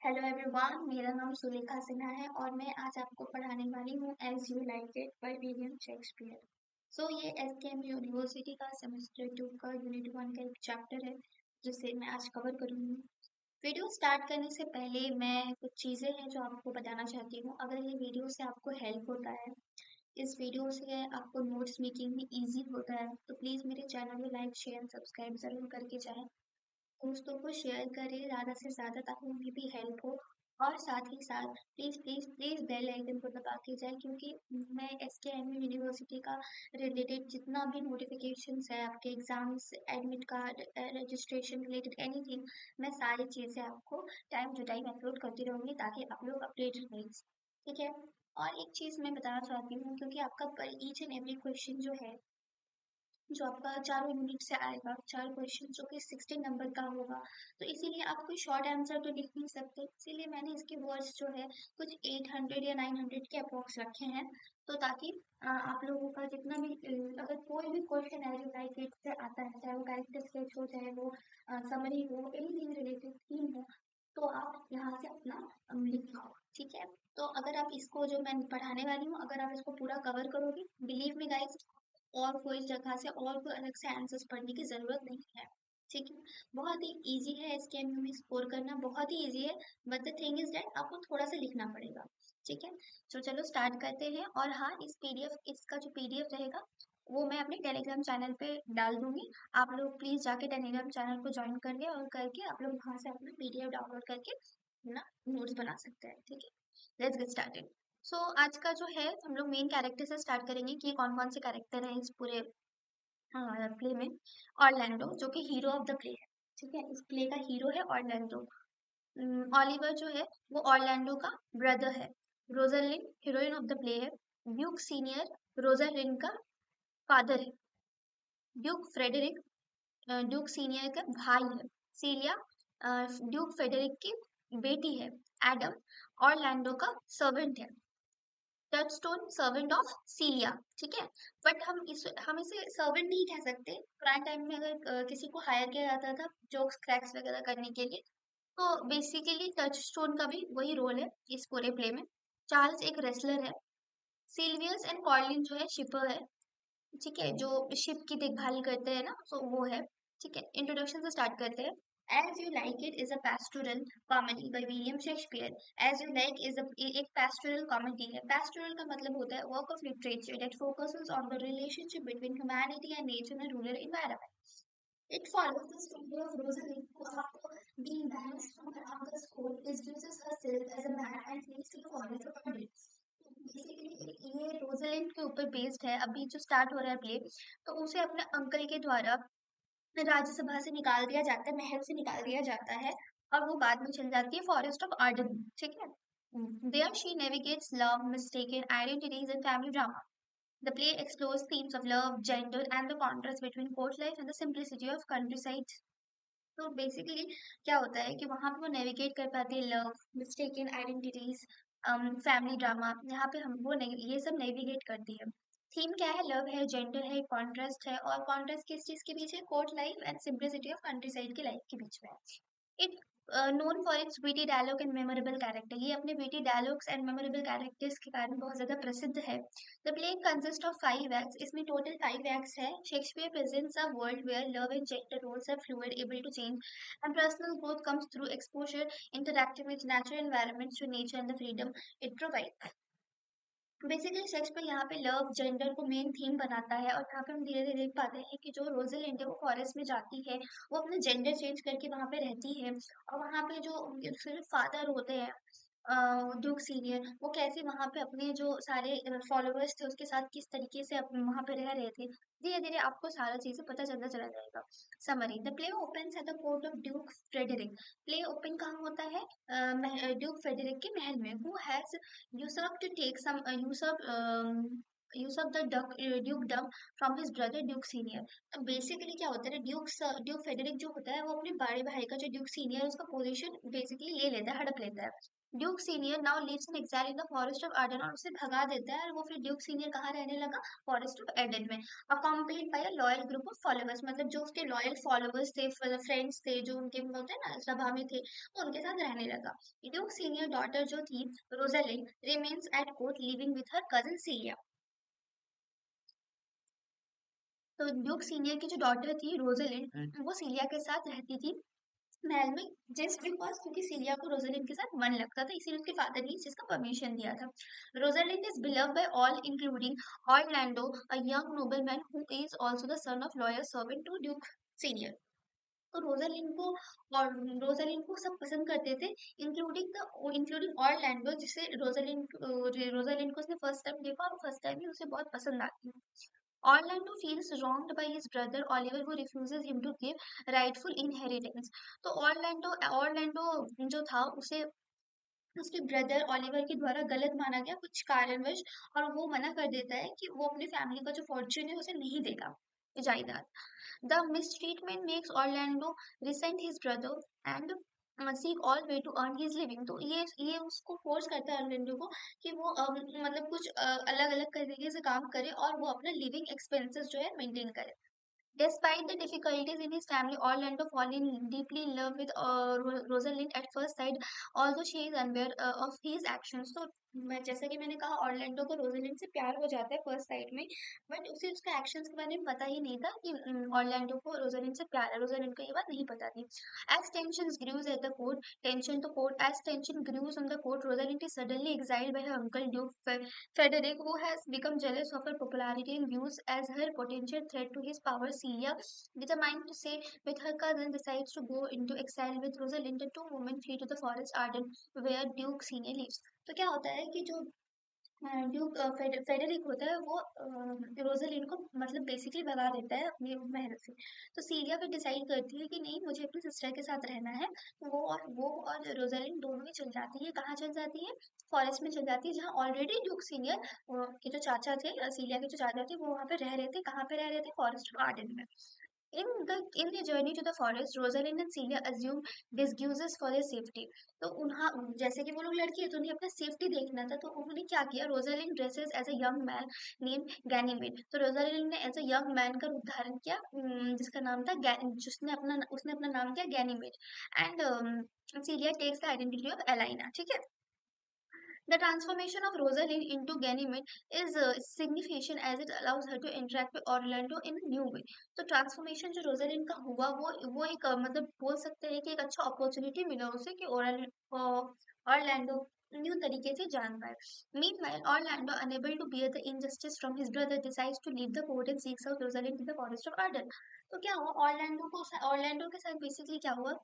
Hello everyone, मेरा नाम सुलेखा सिन्हा है और मैं आज आपको पढ़ाने वाली हूँ As You Like It by William Shakespeare. ये एसकेएम यूनिवर्सिटी का सेमेस्टर 2 का यूनिट 1 का एक चैप्टर है जिसे मैं आज कवर करूँगी। वीडियो स्टार्ट करने से पहले मैं कुछ चीज़ें हैं जो आपको बताना चाहती हूँ। अगर ये वीडियो से आपको हेल्प होता है, इस वीडियो से आपको नोट्स मेकिंग में ईजी होता है, तो प्लीज़ मेरे चैनल को लाइक शेयर सब्सक्राइब ज़रूर करके जाएं। दोस्तों को शेयर करें ज़्यादा से ज़्यादा ताकि उन्हें भी हेल्प हो। और साथ ही साथ please please please bell icon को दबा के जाए, क्योंकि मैं एसकेएम यूनिवर्सिटी का रिलेटेड जितना भी नोटिफिकेशंस है, आपके exams, admit card, registration related anything, मैं सारी चीज़ें आपको टाइम टू टाइम अपलोड करती रहूँगी ताकि आप लोग अपडेटेड रहिए। ठीक है। और एक चीज़ मैं बताना चाहती हूँ, क्योंकि आपका पर ईच एंड एवरी क्वेश्चन जो है, जो आपका चारों यूनिट से आएगा, 4 क्वेश्चन जो कि 60 नंबर का होगा, तो इसीलिए आप कोई शॉर्ट आंसर तो लिख नहीं सकते, इसीलिए मैंने इसके वर्ड्स जो है कुछ 800 या 900 के अप्रॉक्स रखे हैं। तो ताकि आप लोगों का जितना भी अगर कोई भी क्वेश्चन है जो लाइक इट से आता है, चाहे वो कैरेक्टर स्केच हो, चाहे वो समरी हो, एनीथिंग रिलेटेड थीम हो, तो आप यहाँ से अपना लिखो। ठीक है। तो अगर आप इसको जो मैं पढ़ाने वाली हूँ, अगर आप इसको पूरा कवर करोगे, बिलीव मी गाइस, और कोई जगह से और कोई अलग से आंसर्स पढ़ने की ज़रूरत नहीं है। ठीक है। बहुत ही इजी है इसके में स्कोर करना, बहुत ही इजी है। But the thing is that आपको थोड़ा सा लिखना पड़ेगा। ठीक है। तो चलो स्टार्ट करते हैं। और हाँ, इस पीडीएफ, इसका जो पीडीएफ रहेगा वो मैं अपने टेलीग्राम चैनल पे डाल दूंगी। आप लोग प्लीज जाके टेलीग्राम चैनल को ज्वाइन कर ले, और करके आप लोग वहां से अपना पीडीएफ डाउनलोड करके अपना नोट्स बना सकते हैं। ठीक है। Let's get started. आज का जो है, हम लोग मेन कैरेक्टर से स्टार्ट करेंगे कि कौन कौन से कैरेक्टर हैं इस पूरे प्ले में। ऑरलैंडो जो कि हीरो ऑफ द प्ले है। ठीक है। इस प्ले का हीरो है ऑरलैंडो। ओलिवर जो है वो ऑरलैंडो का ब्रदर है। Rosalind heroine of the play है। ड्यूक सीनियर रोजालिन का फादर है। ड्यूक फ्रेडरिक ड्यूक सीनियर का भाई है। सीलिया ड्यूक फ्रेडरिक की बेटी है। एडम ऑरलैंडो का सर्वेंट है। Touchstone servant of सीलिया। ठीक है। बट हम इसे सर्वेंट नहीं कह सकते। पुराने टाइम में अगर किसी को हायर किया जाता था जोक्स क्रैक्स वगैरह करने के लिए, तो बेसिकली टचस्टोन का भी वही रोल है इस पूरे प्ले में। चार्ल्स एक रेसलर है। सिल्वियस एंड कॉर्लिन जो है शिपर है। ठीक है, जो शिप की देखभाल करते हैं ना, तो वो है। ठीक है। इंट्रोडक्शन से स्टार्ट करते हैं। As You Like It is a pastoral comedy by William Shakespeare. As You Like is एक pastoral कॉमेडी है। pastoral का मतलब होता है work of literature that focuses on the relationship between humanity and nature in rural environment. It follows the story of Rosalind, who, after being banished from her uncle's court, introduces herself as a man and flees to the forest of Aberdeen. Basically ये Rosalind के ऊपर based है। अभी जो start हो रहा है play, तो उसे अपने अंकल के द्वारा राज्यसभा से निकाल दिया जाता है, महल से निकाल दिया जाता है, और वो बाद में चल जाती है फॉरेस्ट ऑफ आर्डन। ठीक है। There she navigates love, mistaken identities and family drama. The play explores themes of love, gender, and the contrast between court life and the simplicity of countryside. तो बेसिकली क्या होता है कि वहां पे वो नेविगेट कर पाती है love, mistaken identities, family drama. यहाँ पे हम वो ये सब नेविगेट करती है। थीम क्या है? लव है, जेंडर है, कॉन्ट्रास्ट है। और कॉन्ट्रास्ट किस चीज के बीच है? Court life and simplicity of countryside की लाइफ के बीच में है। It known for its witty dialogue and memorable character. ये अपने witty dialogues and memorable characters के कारण बहुत ज्यादा प्रसिद्ध है। The play consist of 5 acts. इसमें टोटल 5 acts है। Shakespeare presents a world where love and gender roles are fluid, able to change, and personal growth comes through exposure, interacting with natural environments, to nature and the freedom it provides. Basically Shakespeare यहाँ पे love gender को main theme बनाता है, और यहाँ पे हम धीरे धीरे देख पाते हैं कि जो रोजलिंड है वो फॉरेस्ट में जाती है, वो अपना जेंडर चेंज करके वहां पे रहती है। और वहां पे जो उनके सिर्फ फादर होते हैं, ड्यूक सीनियर, वो कैसे वहां पे अपने जो सारे फॉलोअर्स थे उसके साथ किस तरीके से वहां पे रह रहे थे, धीरे धीरे आपको सारा चीजें पता चलता चला जाएगा। Summary: the play opens at the court of Duke Frederick. Play open कहाँ होता है? ड्यूक फ्रेडरिक के महल में। Who has usurped to take some usurp the dukedom from his brother Duke senior. तो बेसिकली क्या होता है, ड्यूक फेडरिक जो होता है वो अपने बड़े भाई का, जो ड्यूक सीनियर, उसका पोजीशन बेसिकली ले लेता है, हड़प लेता है। Duke senior now lives in exile in the forest of Arden, और उसे भगा देता है और वो फिर ड्यूक सीनियर कहाँ रहने लगा, फॉरेस्ट ऑफ एडन में, accompanied by a loyal group of followers, मतलब जो उसके लॉयल फॉलोअर्स थे, फ्रेंड्स थे, जो उनके होते हैं ना सभा में थे, वो उनके साथ रहने लगा। ड्यूक सीनियर डॉटर जो थी Rosalind remains at court living with her cousin Syria. तो ड्यूक सीनियर की जो डॉटर थी रोजालिंड, वो सीरिया के साथ रहती थी महल में, जस्ट बिकॉज क्योंकि सीरिया को रोजालिंड के साथ मन लगता था, इसीलिए उसके फादर ने इस चीज का परमिशन दिया था। Rosalind is beloved by all including Orlando, a young nobleman who is also the son of loyal servant to Duke senior. तो रोजालिंड को, और रोजालिंड को सब पसंद करते थे, इंक्लूडिंग ऑरलैंडो, जिसे रोजालिंड को उसने फर्स्ट टाइम देखा और फर्स्ट टाइम ही उसे बहुत पसंद आती है। Orlando feels wronged by his brother Oliver, who refuses him to give rightful inheritance. तो ऑरलैंडो जो था उसे उसके ब्रदर ऑलिवर के द्वारा गलत माना गया कुछ कारणवश, और वो मना कर देता है कि वो अपनी फैमिली का जो फॉर्च्यून है उसे नहीं देगा, जायदाद। The mistreatment makes Orlando resent his brother and seek all way to earn his living. तो ये उसको फोर्स करता है ऑर्लैंडो को कि वो मतलब कुछ अलग अलग तरीके से काम करे और वो अपना लिविंग एक्सपेंसेस जो है मेंटेन करे। Despite the difficulties in his family, Orlando falls deeply in love with Rosalind at first sight, although she is unaware of his actions. तो मैं जैसा कि मैंने कहा ऑर्लैंडो को रोजालिंड से प्यार हो जाता है फर्स्ट साइड में, बट उसे उसके एक्शंस के बारे में पता ही नहीं था कि ऑर्लैंडो को रोजालिंड से प्यार है, रोजालिंड को ये बात नहीं पता थी। As tensions grew at the court, as tension grew on the court, Rosalind is suddenly exiled by her uncle Duke Frederick, who has become jealous of her popularity and views as her potential threat to his power. Celia, determined to stay with her cousin, decides to go into exile with Rosalind. The two women flee to the forest Arden, where Duke Senior lives. तो क्या होता है कि जो Duke Frederick होता है वो Rosalind को मतलब बेसिकली भगा देता है अपनी महल से। तो सीरिया फिर डिसाइड करती है कि नहीं, मुझे अपनी सिस्टर के साथ रहना है, तो वो और रोजालिंड दोनों ही चल जाती है, कहाँ चल जाती है, फॉरेस्ट में चल जाती है, जहाँ ऑलरेडी ड्यूक सीनियर के जो चाचा थे, सीरिया के जो चाचा थे, वो वहाँ पे रह रहे थे, कहाँ पे रह रहे थे, फॉरेस्ट गार्डन में। In the journey to the forest, Rosalind and Celia assume disguises for their safety. तो उन्हा जैसे कि वो लोग लड़की है तो उन्हें अपना सेफ्टी देखना था, तो उन्होंने क्या किया, Rosalind dresses as a young man name Ganymede. तो रोजालिंड ने एज अ यंग मैन का रूप धारण किया, जिसका नाम था उसने अपना नाम किया Ganymede. And Celia takes the identity of Aliena, ठीक है। The transformation of Rosalind into Ganymede is significant as it allows her to interact with Orlando in a new way. तो ट्रांसफॉर्मेशन जो रोजालिंड का हुआ वो एक मतलब बोल सकते हैं कि एक अच्छा अपॉर्चुनिटी मिला उसे कि ऑरलैंडो न्यू तरीके से जान पाए। Meanwhile, Orlando, unable to bear the injustice from his brother, decides to leave the court and seeks out Rosalind in the forest of Arden. तो क्या हुआ, ऑरलैंडो के साथ बेसिकली क्या हुआ,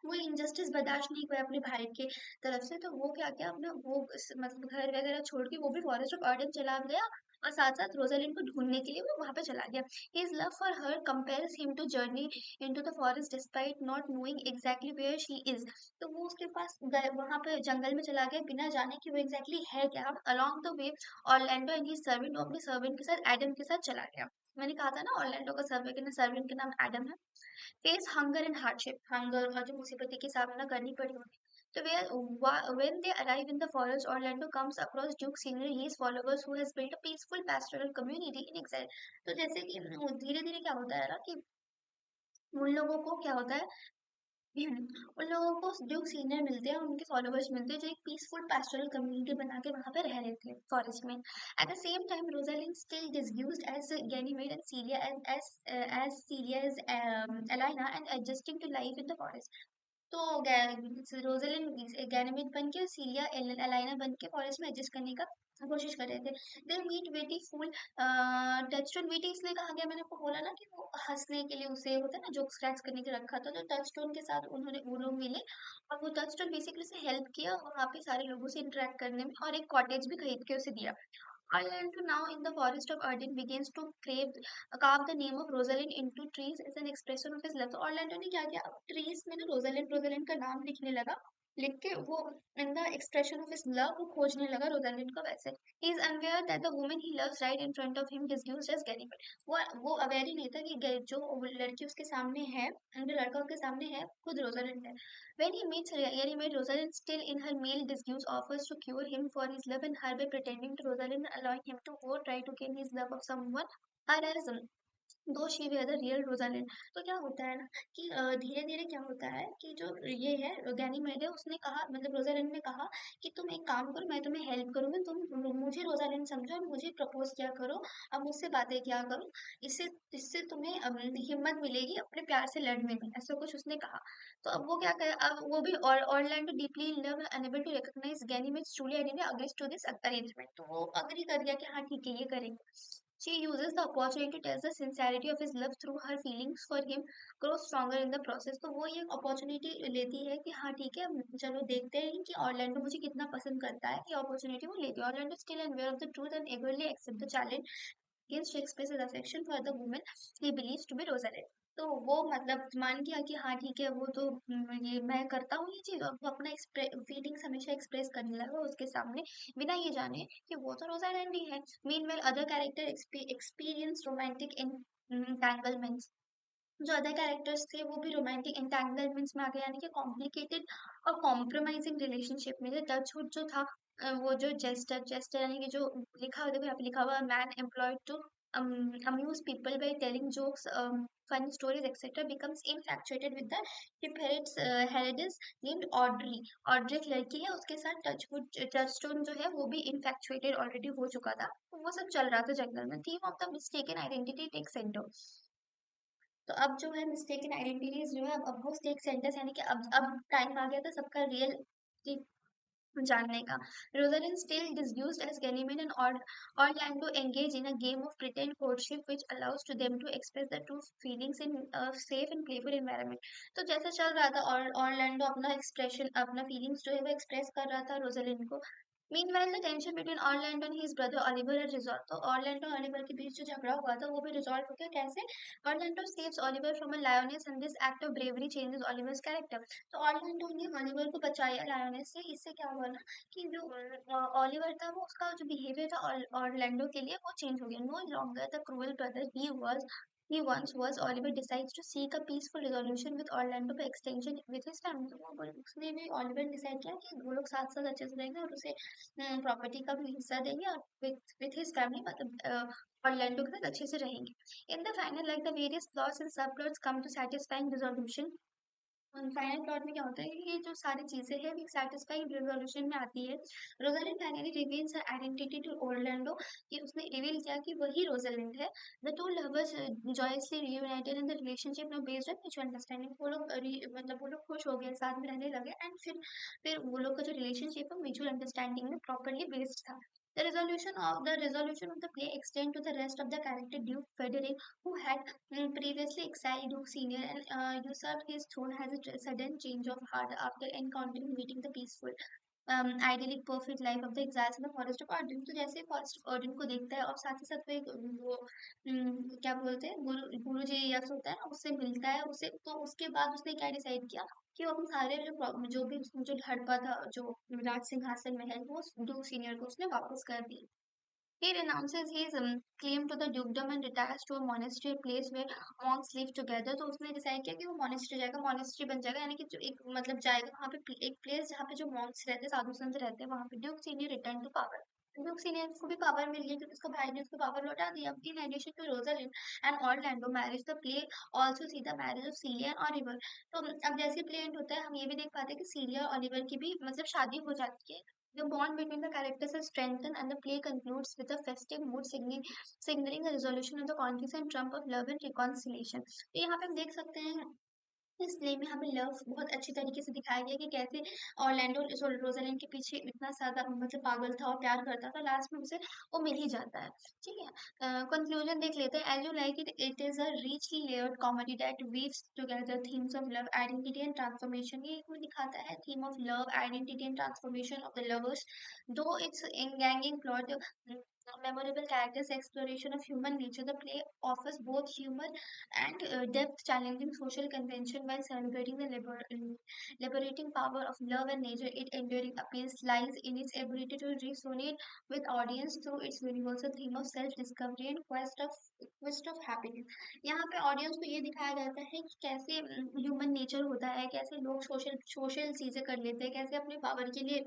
वो इनजस्टिस बर्दाश्त नहीं हुआ अपने भाई के तरफ से, तो वो क्या किया, अपना वो मतलब घर वगैरह छोड़ के वो भी फॉरेस्ट ऑफ अर्डन चला गया, और साथ साथ रोजालिंड को ढूंढने के लिए वो वहां पे चला गया। His love for her compels him to journey into the forest despite not knowing exactly where she is. तो वो उसके पास वहां पे जंगल में चला गया बिना जाने कि वो एग्जैक्टली है क्या। Along the way Orlando and his servant, वो अपने सर्वेंट के साथ एडम के साथ चला गया। मैंने कहा था ना ऑरलैंडो का सर्वेंट का नाम एडम है। Face hunger and hardship, hunger और जो मुसीबतें की सामना करनी पड़ी उन्हें। तो when they arrive in the forest, Orlando comes across Duke Senior, his followers, who has built a peaceful pastoral community in exile. तो जैसे कि धीरे धीरे क्या होता है ना कि उन लोगों को क्या होता है, उन लोगों को ड्यूक सीनियर मिलते हैं, उनके फॉलोवर्स मिलते हैं, जो एक पीसफुल पैस्टोरल कम्युनिटी बना के वहां पे रह रहे थे फॉरेस्ट में। At the same time Rosalind still disguised as Ganymede and Celia as Celia is Elena and adjusting to life in the forest. तो रोजालिंड गैनीमेड बन के और सीलिया एलाइना बन के फॉरेस्ट में एडजस्ट करने का कोशिश कर रहे थे। They meet witty fool Touchstone, witty इसलिए कहा गया, मैंने आपको बोला ना कि वो हंसने के लिए उसे होता है ना जोक स्क्रैच करने के लिए रखा था, तो टचस्टोन के साथ वो लोग मिले, और वो टचस्टोन बेसिकली उसे हेल्प किया और वहाँ पे सारे लोगों से इंटरेक्ट करने में, और एक कॉटेज भी खरीद के उसे दिया। Orlando, now in the forest of Arden, begins to carve the name of Rosalind into trees as an expression of his love. तो ऑरलैंडो ने क्या किया, अब ट्रीज में ना रोजालिंड रोजालिंड का नाम लिखने लगा, लिख के वो in the expression of his love वो खोजने लगा रोजालिंड को वैसे। He is unaware that the woman he loves right in front of him is used as Ganymede. वो अवेयर ही नहीं था कि जो लड़की उसके सामने है, जो लड़का उसके सामने है, खुद रोजालिंड है। When he meets Ganymede, Rosalind, still in her male disguise, offers to cure him for his love and her by pretending to Rosalind, allowing him to go try to gain his love of someone her as दो she way the real Rosalind. तो क्या होता है ना कि धीरे धीरे क्या होता है कि जो ये है गैनीमेड है, उसने कहा, मतलब रोजालिंड ने कहा कि तुम एक काम करो, मैं तुम्हें हेल्प करूंगी, तुम मुझे रोजालिंड समझो और मुझे प्रपोज किया करो, अब मुझसे बातें किया करो, इससे इससे तुम्हें हिम्मत मिलेगी अपने प्यार से लड़ने में, ऐसा कुछ उसने कहा। तो अब वो क्या करे, अब वो भी Orlando deeply in love unable to recognise Ganymede truly identity against to this arrangement. तो वो अग्री कर गया कि हाँ ठीक है ये करेंगे। She uses the opportunity to test the sincerity of his love through her feelings for him grow stronger in the process। तो वो ये अपॉर्चुनिटी लेती है कि हाँ ठीक है, चलो देखते हैं कि ऑरलैंडो मुझे कितना पसंद करता है। ये अपॉर्चुनिटी वो लेती है। Orlando still unaware of the truth and eagerly accept the challenge against to express his affection for the woman he believes to be Rosalind। तो वो मतलब मान गया कि हाँ ठीक है, वो तो ये मैं करता हूँ ये चीज, वो अपना फीलिंग्स हमेशा एक्सप्रेस करने लगा उसके सामने, बिना ये जाने कि वो तो रोजालैंड ही है। Meanwhile other character experience romantic entanglements। जो अदर कैरेक्टर्स थे वो भी रोमांटिक एंटेंगलमेंट्स में आ गए, यानी कि कॉम्प्लिकेटेड और कॉम्प्रोमाइजिंग रिलेशनशिप में। टचवुड जो था, वो जो जेस्टर जेस्टर यानी कि जो लिखा हुआ, देखो यहाँ पे लिखा हुआ, man employed to amuse people by telling jokes, funny stories, etc., becomes infatuated with the Herodis named Audrey। Audrey एक लड़की है, उसके साथ टचवुड टचस्टोन जो है वो भी इन्फैक्चुएटेड ऑलरेडी हो चुका था। तो वो सब चल रहा था जंगल में। Theme of the mistaken identity take centre. तो अब जो है मिस्टेकन आइडेंटिटीज जो है, अब वो स्टेक सेंटर्स, यानी कि अब टाइम आ गया था सबका रियल जानने का। Rosalind still disguised as Ganymede and Orlando engage in a game of pretend courtship which allows to them to express their true feelings in a safe and playful environment। तो जैसा चल रहा था, और ऑरलैंडो अपना expression, अपना feelings जो है वो एक्सप्रेस कर रहा था रोजालिंड को। Meanwhile, the tension between Orlando and his brother Oliver had resolved। तो ऑरलैंडो और ओलिवर के बीच जो झगड़ा हुआ था वो भी रिजॉल्व हो गया। कैसे? Orlando saves Oliver from a lioness and this act of bravery changes Oliver's character। तो ऑरलैंडो ने ऑलिवर को बचाया लायोनेस से। इससे क्या हुआ ना कि जो ऑलिवर था, वो उसका जो बिहेवियर था ऑरलैंडो के लिए वो चेंज हो गया। No longer the cruel brother he once was, Oliver decides to seek a peaceful resolution with Orlando by extension with his family। तो उसने भी ऑलिवर डिसाइड किया कि वो लोग साथ साथ अच्छे से रहेंगे और उसे प्रॉपर्टी का भी हिस्सा देंगे, और विथ हिज फैमिली, मतलब ऑरलैंडो के साथ अच्छे से रहेंगे। In the final, like the various plots and subplots come to satisfying resolution। Final plot में क्या होता है कि ये जो सारी चीजें हैं एक सैटिस्फाइंग रेजोल्यूशन में आती है। Rosalind finally reveals her identity to Orlando, कि उसने रिवील किया कि वही रोजालिंड है। The two lovers joyously reunited in the relationship now based on mutual understanding. वो लोग मतलब वो लोग खुश हो गए, साथ में रहने लगे, एंड फिर वो लोग का जो रिलेशनशिप है म्यूचुअल अंडरस्टैंडिंग में प्रॉपरली बेस्ड था। The resolution of the play extend to the rest of the character. Duke Frederick, who had previously exiled Duke Senior and usurped his throne, has a sudden change of heart after encountering meeting the peaceful idyllic perfect life of the exiles in the forest of Arden। तो जैसे forest of Ardern को देखता है, और साथ ही साथ वो वो क्या बोलते हैं, गुरु जी यक्ष होता है ना, उससे मिलता है उसे। तो उसके बाद उसने क्या डिसाइड किया कि वो अपने सारे जो भी जो हड़पा था, जो राज सिंहासन महल, वो ड्यूक सीनियर को उसने वापस कर दिया। He renounces his claim to the dukedom and retires to a monastery, a place where monks live together। तो उसने डिसाइड किया कि वो मोनेस्ट्री जाएगा, मोनेस्ट्री बन जाएगा, यानी कि जो एक मतलब जाएगा वहाँ पे एक प्लेस जहाँ पे जो मॉन्क्स रहते हैं, साधु संत रहते हैं, वहाँ पे Duke senior return to power. Duke senior को भी पावर मिल गई क्योंकि उसका भाई ने उसको पावर लौटा दिया। In addition to Rosalind and Orlando marriage, the play also see the marriage of Celia and Oliver. तो अब जैसे प्ले एंड होता है, हम ये भी देख पाते हैं कि सीलिया और ऑलिवर की भी मतलब शादी हो जाती है। The bond between the characters is strengthened, and the play concludes with a festive mood, signaling the resolution of the conflict and trump of love and reconciliation। तो यहाँ पे हम देख सकते हैं इस प्ले में हमें लव बहुत अच्छी तरीके से दिखाया गया कि कैसे ऑरलैंडो रोजालिंड के पीछे इतना ज्यादा मतलब पागल था और प्यार करता था, लास्ट में उसे वो मिल ही जाता है। ठीक है, कंक्लूजन देख लेते हैं। As You Like It, it is a richly layered comedy that weaves together themes of love, identity and transformation। ये इसमें दिखाता है theme of love, identity and transformation of the lovers. Though its engaging plot memorable characters, exploration of human nature. The play offers both humor and depth, challenging social convention while celebrating the liberating power of love and nature. Its enduring appeal lies in its ability to resonate with audience through its universal theme of self-discovery and quest of happiness. यहाँ पे audience को ये दिखाया जाता है कि कैसे human nature होता है, कैसे लोग सोशल सोशल चीजें कर लेते हैं, कैसे अपने पावर के लिए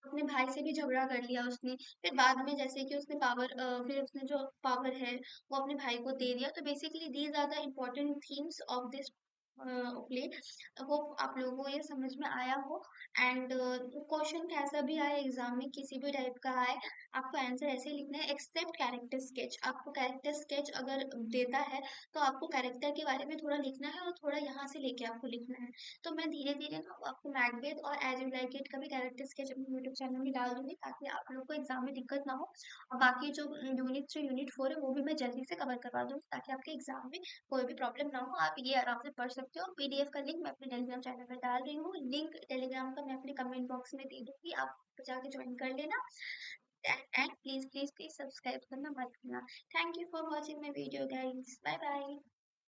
अपने भाई से भी झगड़ा कर लिया उसने। फिर बाद में जैसे कि उसने फिर उसने जो पावर है वो अपने भाई को दे दिया। तो basically these are the important themes of this play. Hope आप लोगों को ये समझ में आया हो। एंड क्वेश्चन कैसा भी आए एग्जाम में, किसी भी टाइप का आए, आपको आंसर ऐसे ही लिखना है एक्सेप्ट कैरेक्टर स्केच। आपको कैरेक्टर स्केच अगर देता है तो आपको कैरेक्टर के बारे में थोड़ा लिखना है और थोड़ा यहाँ से लेके आपको लिखना है। तो मैं धीरे धीरे ना आपको मैकबेथ और एज यू लाइक इट का भी कैरेक्टर स्केच अपने यूट्यूब चैनल में डाल दूंगी, ताकि आप लोग को एग्जाम में दिक्कत ना हो। और बाकी जो यूनिट 3 यूनिट 4 है वो भी मैं जल्दी से कवर करवा दूंगी, ताकि आपके एग्जाम में कोई भी प्रॉब्लम ना हो। आप ये आराम से पढ़ सकते हो। पीडीएफ का लिंक मैं अपने टेलीग्राम चैनल पर डाल रही हूँ। लिंक टेलीग्राम का मैं अपने कमेंट बॉक्स में दे दूंगी, आप जाके ज्वाइन कर लेना। And please please please subscribe करना मत भूलना। Thank you for watching my video guys, bye bye.